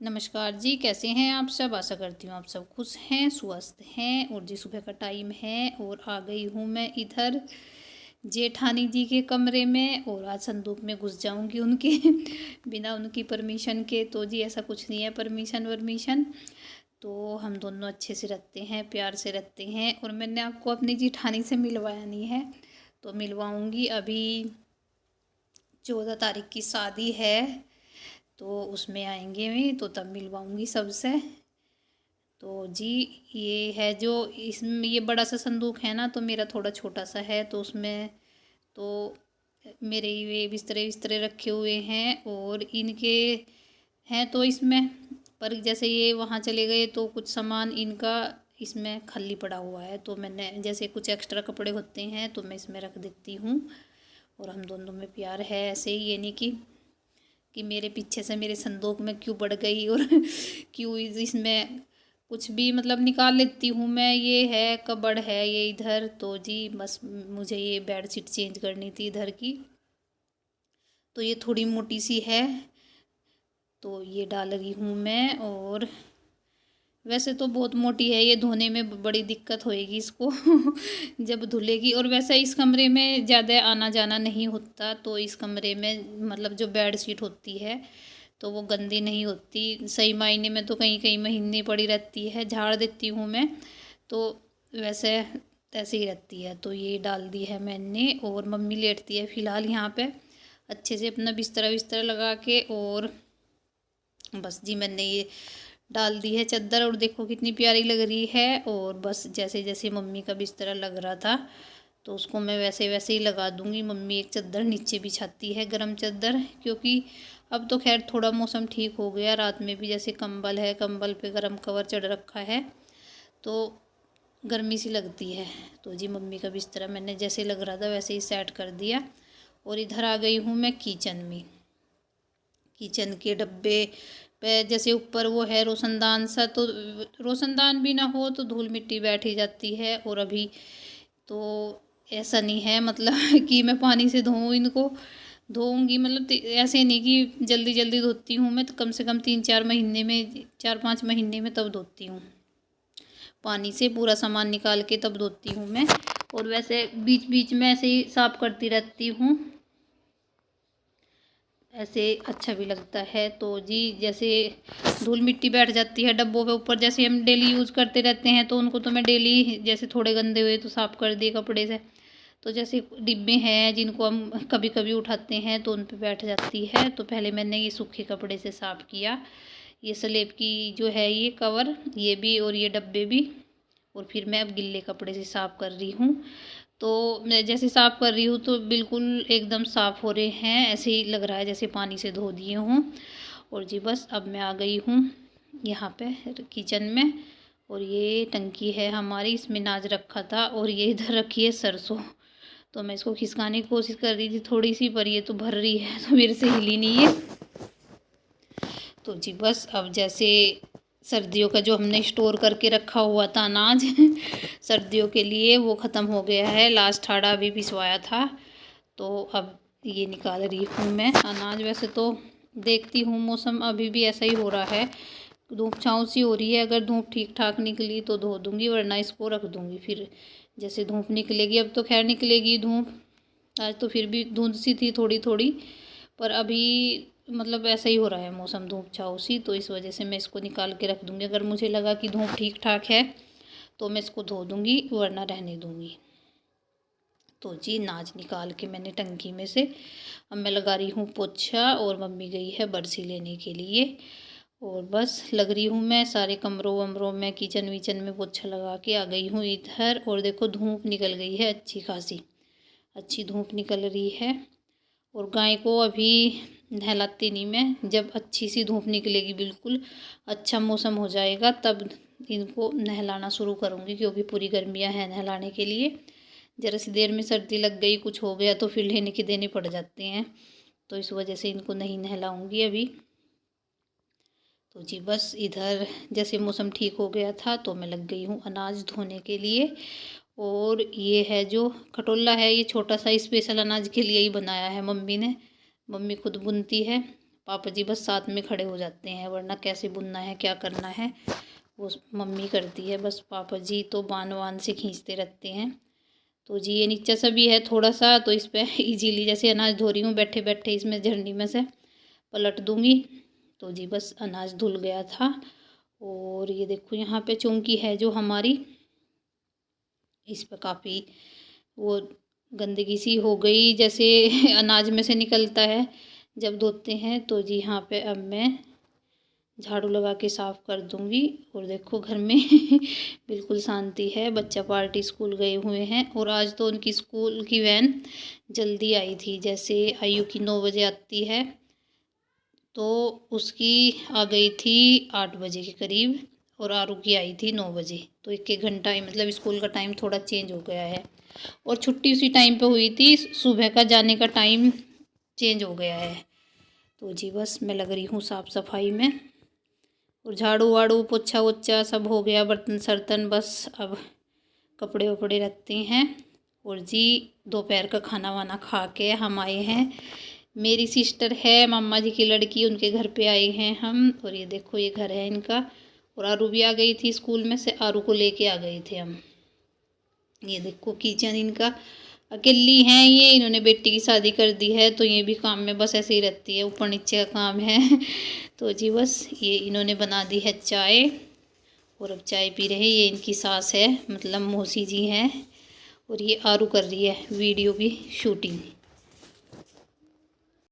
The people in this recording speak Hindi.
नमस्कार जी, कैसे हैं आप सब। आशा करती हूँ आप सब खुश हैं, स्वस्थ हैं। और जी सुबह का टाइम है और आ गई हूँ मैं इधर जेठानी जी के कमरे में। और आज संदूक में घुस जाऊंगी उनके बिना उनकी परमिशन के। तो जी ऐसा कुछ नहीं है परमिशन वर्मिशन, तो हम दोनों अच्छे से रहते हैं, प्यार से रहते हैं। और मैंने आपको अपनी जेठानी से मिलवाया नहीं है, तो मिलवाऊंगी। अभी 14 तारीख की शादी है, तो उसमें आएंगे भी, तो तब मिलवाऊंगी सबसे। तो जी ये है जो इसमें ये बड़ा सा संदूक है ना, तो मेरा थोड़ा छोटा सा है। तो उसमें तो मेरे ये बिस्तरे बिस्तरे रखे हुए हैं और इनके हैं तो इसमें। पर जैसे ये वहाँ चले गए तो कुछ सामान इनका इसमें खाली पड़ा हुआ है, तो मैंने जैसे कुछ एक्स्ट्रा कपड़े होते हैं तो मैं इसमें रख देती हूँ। और हम दोनों में प्यार है ऐसे ही, ये नहीं कि मेरे पीछे से मेरे संदूक में क्यों बढ़ गई और क्यों इसमें कुछ भी मतलब निकाल लेती हूँ मैं। ये है कबर्ड है ये इधर। तो जी बस मुझे ये बेडशीट चेंज करनी थी इधर की, तो ये थोड़ी मोटी सी है, तो ये डाल रही हूँ मैं। और वैसे तो बहुत मोटी है, ये धोने में बड़ी दिक्कत होएगी इसको जब धुलेगी। और वैसे इस कमरे में ज़्यादा आना जाना नहीं होता, तो इस कमरे में मतलब जो बेड शीट होती है तो वो गंदी नहीं होती। सही मायने में तो कई कई महीने पड़ी रहती है, झाड़ देती हूँ मैं, तो वैसे ऐसे ही रहती है। तो ये डाल दी है मैंने। और मम्मी लेटती है फ़िलहाल यहाँ पे अच्छे से अपना बिस्तरा बिस्तरा लगा के। और बस जी मैंने ये डाल दी है चादर, और देखो कितनी प्यारी लग रही है। और बस जैसे जैसे मम्मी का बिस्तरा लग रहा था तो उसको मैं वैसे वैसे ही लगा दूंगी। मम्मी एक चादर नीचे बिछाती है, गरम चादर, क्योंकि अब तो खैर थोड़ा मौसम ठीक हो गया। रात में भी जैसे कंबल है, कंबल पे गरम कवर चढ़ रखा है, तो गर्मी सी लगती है। तो जी मम्मी का बिस्तरा मैंने जैसे लग रहा था वैसे ही सेट कर दिया। और इधर आ गई हूँ मैं किचन में। किचन के डब्बे पे जैसे ऊपर वो है रोशनदान सा, तो रोशनदान भी ना हो तो धूल मिट्टी बैठ ही जाती है। और अभी तो ऐसा नहीं है मतलब कि मैं पानी से धोऊँ इनको, धोऊंगी मतलब ऐसे नहीं कि जल्दी जल्दी धोती हूँ मैं, तो कम से कम 3-4 महीने में, 4-5 महीने में तब धोती हूँ। पानी से पूरा सामान निकाल के तब धोती हूँ मैं। और वैसे बीच बीच में ऐसे ही साफ करती रहती हूँ, ऐसे अच्छा भी लगता है। तो जी जैसे धूल मिट्टी बैठ जाती है डब्बों पे ऊपर, जैसे हम डेली यूज़ करते रहते हैं, तो उनको तो मैं डेली जैसे थोड़े गंदे हुए तो साफ़ कर दिए कपड़े से। तो जैसे डिब्बे हैं जिनको हम कभी कभी उठाते हैं तो उन पे बैठ जाती है, तो पहले मैंने ये सूखे कपड़े से साफ़ किया। ये स्लेब की जो है ये कवर, ये भी और ये डब्बे भी। और फिर मैं अब गिल्ले कपड़े से साफ़ कर रही हूँ। तो मैं जैसे साफ़ कर रही हूँ तो बिल्कुल एकदम साफ़ हो रहे हैं, ऐसे ही लग रहा है जैसे पानी से धो दिए हूँ। और जी बस अब मैं आ गई हूँ यहाँ पे किचन में। और ये टंकी है हमारी, इसमें नाज रखा था। और ये इधर रखी है सरसों, तो मैं इसको खिसकाने की कोशिश कर रही थी थोड़ी सी, पर ये तो भर रही है तो मेरे से हिली नहीं है। तो जी बस अब जैसे सर्दियों का जो हमने स्टोर करके रखा हुआ था अनाज सर्दियों के लिए, वो ख़त्म हो गया है। लास्ट हाड़ा अभी भिजवाया था, तो अब ये निकाल रही हूँ मैं अनाज। वैसे तो देखती हूँ मौसम अभी भी ऐसा ही हो रहा है, धूप छाँव सी हो रही है। अगर धूप ठीक ठाक निकली तो धो दूँगी, वरना इसको रख दूँगी फिर जैसे धूप निकलेगी। अब तो खैर निकलेगी धूप, आज तो फिर भी धुंध सी थी थोड़ी थोड़ी, पर अभी मतलब ऐसा ही हो रहा है मौसम, धूप छाँव सी। तो इस वजह से मैं इसको निकाल के रख दूँगी। अगर मुझे लगा कि धूप ठीक ठाक है तो मैं इसको धो दूँगी, वरना रहने दूँगी। तो जी नाज निकाल के मैंने टंकी में से अब मैं लगा रही हूँ पोछा, और मम्मी गई है बरसी लेने के लिए। और बस लग रही हूँ मैं सारे कमरों वमरों में, किचन विचन में पोछा लगा के आ गई हूँ इधर। और देखो धूप निकल गई है अच्छी खासी, अच्छी धूप निकल रही है। और गाय को अभी नहलाती नहीं मैं, जब अच्छी सी धूप निकलेगी, बिल्कुल अच्छा मौसम हो जाएगा, तब इनको नहलाना शुरू करूँगी। क्योंकि पूरी गर्मियाँ हैं नहलाने के लिए, ज़रा सी देर में सर्दी लग गई कुछ हो गया तो फिर लेने के देने पड़ जाते हैं, तो इस वजह से इनको नहीं नहलाऊँगी अभी। तो जी बस इधर जैसे मौसम ठीक हो गया था तो मैं लग गई हूँ अनाज धोने के लिए। और ये है जो खटोला है, ये छोटा सा स्पेशल अनाज के लिए ही बनाया है मम्मी ने, मम्मी खुद बुनती है। पापा जी बस साथ में खड़े हो जाते हैं, वरना कैसे बुनना है क्या करना है वो मम्मी करती है। बस पापा जी तो बान वान से खींचते रहते हैं। तो जी ये नीचा सा भी है थोड़ा सा, तो इस पर ईजीली जैसे अनाज धो रही हूँ बैठे बैठे इसमें झरनी में से पलट दूँगी। तो जी बस अनाज धुल गया था। और ये देखो यहाँ पे चौंकी है जो हमारी, इस पर काफ़ी वो गंदगी सी हो गई, जैसे अनाज में से निकलता है जब धोते हैं। तो जी यहाँ पे अब मैं झाड़ू लगा के साफ़ कर दूँगी। और देखो घर में बिल्कुल शांति है। बच्चा पार्टी स्कूल गए हुए हैं और आज तो उनकी स्कूल की वैन जल्दी आई थी, जैसे आयु की 9 बजे आती है तो उसकी आ गई थी 8 बजे के करीब, और आरू की आई थी 9 बजे। तो 1-1 घंटा ही, मतलब स्कूल का टाइम थोड़ा चेंज हो गया है। और छुट्टी उसी टाइम पे हुई थी, सुबह का जाने का टाइम चेंज हो गया है। तो जी बस मैं लग रही हूँ साफ़ सफाई में, और झाड़ू वाड़ू पोछा वोछा सब हो गया, बर्तन सर्तन, बस अब कपड़े वपड़े रखते हैं। और जी दोपहर का खाना वाना खा के हम आए हैं, मेरी सिस्टर है मामा जी की लड़की, उनके घर पे आए हैं हम। और ये देखो ये घर है इनका। और आरू भी आ गई थी स्कूल में से, आरू को लेके आ गए थे हम। ये देखो किचन इनका, अकेली हैं ये, इन्होंने बेटी की शादी कर दी है तो ये भी काम में बस ऐसे ही रहती है, ऊपर नीचे का काम है। तो जी बस ये इन्होंने बना दी है चाय, और अब चाय पी रहे हैं। ये इनकी सास है, मतलब मौसी जी हैं। और ये आरू कर रही है वीडियो की शूटिंग।